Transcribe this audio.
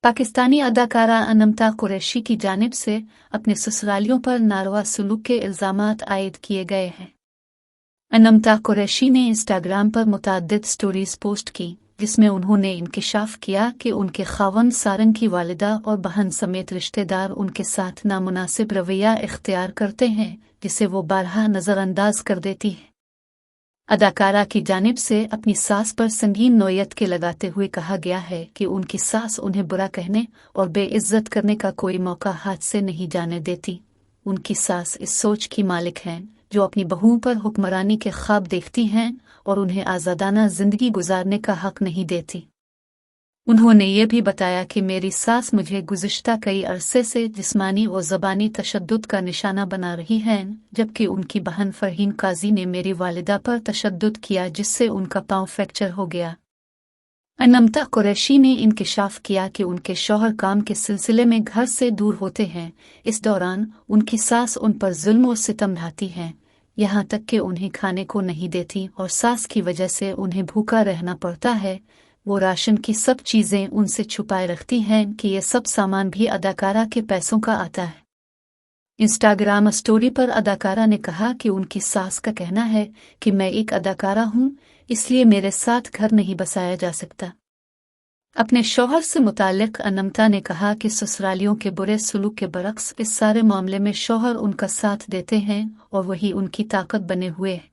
पाकिस्तानी अदाकारा अनमता कुरैशी की जानिब से अपने ससुरालियों पर नारवा सलूक के इल्ज़ामात आयद किए गए हैं। अनमता कुरैशी ने इंस्टाग्राम पर मुतअद्दिद स्टोरीज पोस्ट की जिसमें उन्होंने इंकिशाफ किया कि उनके खावंद सारंग की वालिदा और बहन समेत रिश्तेदार उनके साथ नामुनासिब रवैया इख्तियार करते हैं जिसे वो बारहा नज़रअंदाज कर देती है। अदाकारा की जानिब से अपनी सास पर संगीन नोयत के लगाते हुए कहा गया है कि उनकी सास उन्हें बुरा कहने और बेइज्जत करने का कोई मौका हाथ से नहीं जाने देती। उनकी सास इस सोच की मालिक हैं जो अपनी बहुओं पर हुक्मरानी के ख्वाब देखती हैं और उन्हें आज़ादाना जिंदगी गुजारने का हक नहीं देती। उन्होंने ये भी बताया कि मेरी सास मुझे गुज़िश्ता कई अरसे से जिस्मानी और ज़बानी तशद्दुद का निशाना बना रही हैं, जबकि उनकी बहन फरहीन काजी ने मेरी वालिदा पर तशद्दुद किया जिससे उनका पाँव फ्रैक्चर हो गया। अनमता कुरैशी ने इंकिशाफ किया कि उनके शौहर काम के सिलसिले में घर से दूर होते हैं। इस दौरान उनकी सास उन पर जुल्म और सितम ढाती हैं, यहाँ तक कि उन्हें खाने को नहीं देती और सास की वजह से उन्हें भूखा रहना पड़ता है। वो राशन की सब चीज़ें उनसे छुपाए रखती हैं कि ये सब सामान भी अदाकारा के पैसों का आता है। इंस्टाग्राम स्टोरी पर अदाकारा ने कहा कि उनकी सास का कहना है कि मैं एक अदाकारा हूँ, इसलिए मेरे साथ घर नहीं बसाया जा सकता। अपने शौहर से मुताल्लिक अनमता ने कहा कि ससुरालियों के बुरे सलूक के बरक्स इस सारे मामले में शौहर उनका साथ देते हैं और वही उनकी ताकत बने हुए हैं।